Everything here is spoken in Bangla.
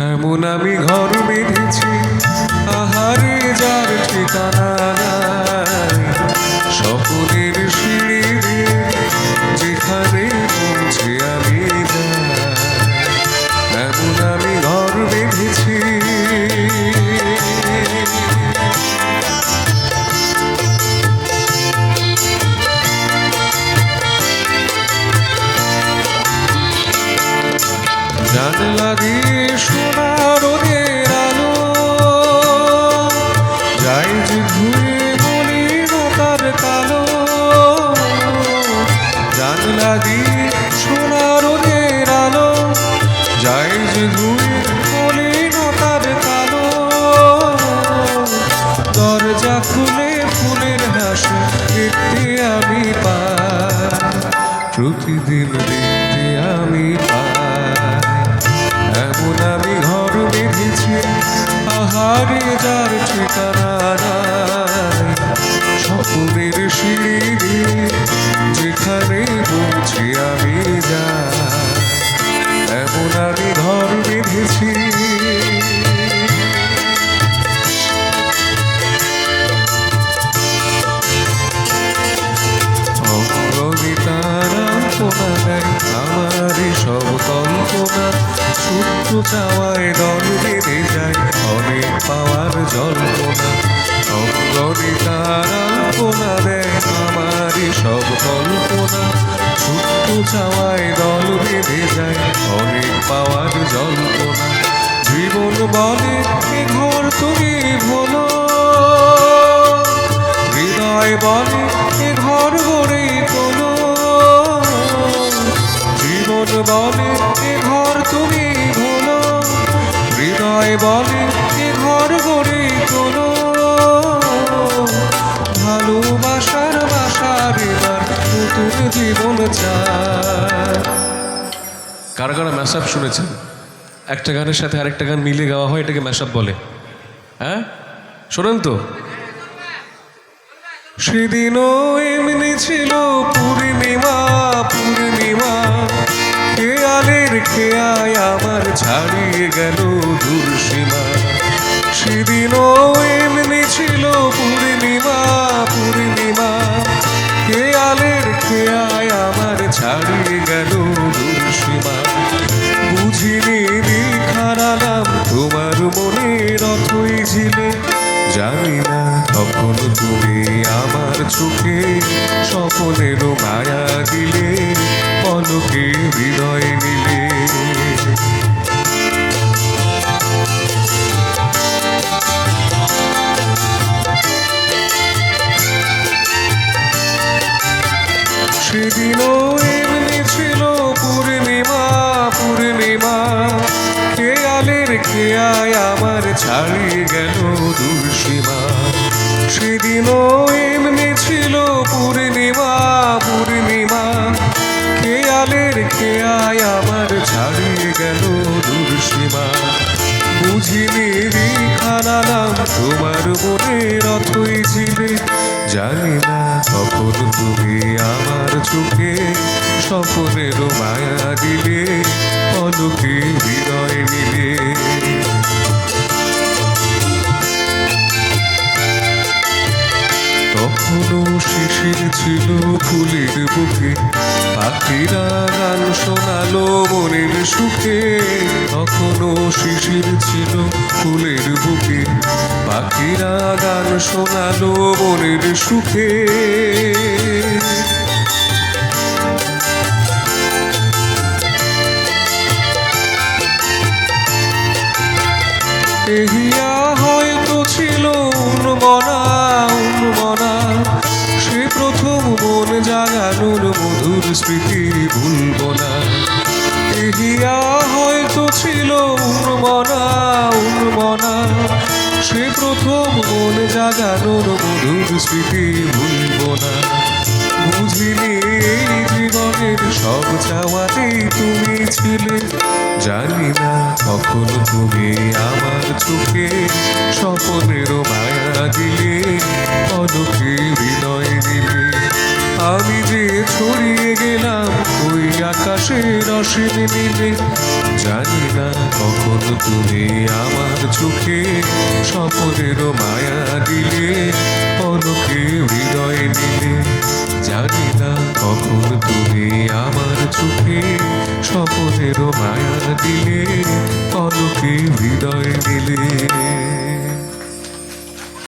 এমন আমি ঘর বেঁধেছি, আহারে যার ঠিকানা নাই। স্বপ্নের সিঁড়ি দিয়ে যেখানে পৌঁছে আমি যাই, এমন আমি ঘর বেঁধেছি। জানলা দিয়ে সোনা রোদের আলো যায় যে ধুয়ে মলিনতার কালো। জানলা দিয়ে সোনা রোদের আলো যায় যে ধুয়ে মলিনতার কালো। দরজা খুলে ফুলের হাসি দেখতে আমি পাই, প্রতিদিন দেখতে আমি পাই। এমন আমি ঘর বেঁধেছি, আহারে যার ঠিকানা নাই। স্বপ্নের সিঁড়ি দিয়ে যেখানে পৌঁছে আমি যাই, এমন আমি ঘর বেঁধেছি। আমারই সব কল্পনা সূত্র চাওয়ায় দল বেঁধে যায়, অনেক পাওয়ার জল্পনা। অঙ্গনিতারাল্পনা দেয় আমারই সব কল্পনা সূত্র চাওয়ায় দল বেঁধে যায়, অনেক পাওয়ার জল্পনা। জীবন বলে এ ঘর তুমি ভোলো, হৃদয় বলে এ ঘর গড়েই তোলো। জীবন বলে এ ঘর তুমি ভোলো, হৃদয় বলে এ ঘর গড়ে তোলো। ভালোবাসার বাসার এবার নতুন জীবন চায়। কারা কারা ম্যাশআপ শুনেছেন? একটা গানের সাথে আরেকটা গান মিলে গাওয়া হয়, এটাকে ম্যাশআপ বলে। হ্যাঁ, শোনেন তো। সেদিনও এমনি ছিল পূর্ণিমা, পূর্ণিমা খেয়ালের খেয়ায় আমার ছাড়িয়ে গেল দূরসীমা। সেদিনও এমনি ছিল পূর্ণিমা, পূর্ণিমা খেয়ালের খেয়ায় আমার ছাড়িয়ে গেল দূরসীমা। বুঝিনি হারালাম তোমার মনের অথই ঝিলে, জানি না কখন তুমি আমার চোখে স্বপ্নেরও মায়া দিলে, পলকে হৃদয় নিলে। সেদিনও এমনি ছিল পূর্ণিমা, পূর্ণিমা খেয়ালের খেয়ায় আমার ছাড়িয়ে গেল দূরসীমা। সেদিনও এমনি ছিল পূর্ণিমা, পূর্ণিমা খেয়ালের খেয়ায় আমার ছাড়িয়ে গেল দূরসীমা। বুঝিনি হারালাম তোমার মনের অথই ঝিলে, জানি না কখন তুমি আমার চোখে স্বপ্নেরও মায়া দিলে, পলকে হৃদয় নিলে। তখনও শিশির ছিল ফুলের বুকে, পাখিরা গান শোনালো মনের সুখে। তখনও শিশির ছিল ফুলের বুকে, পাখিরা গান শোনালো মনের সুখে। এহিয়া হয়তো ছিল উন্মনা, উন্মনা সে প্রথম মন জাগানোর মধুর স্মৃতি ভুলব না। এহিয়া হয়তো ছিল উন্মনা, উন্মনা সে প্রথম মন জাগানোর মধুর স্মৃতি ভুলব না। বুঝিনি এই জীবনের সব চাওয়াতেই তুমি ছিলে, জানি না কখন তুমি আমার চোখে স্বপ্নেরও মায়া দিলে, পলকে হৃদয় দিলে। আমি যে ছড়িয়ে গেলাম ওই আকাশের অসীম নীলে, জানি না কখন তুমি আমার চোখে স্বপ্নেরও মায়া দিলে, পলকে হৃদয় নিলে। জানি না কখন তুমি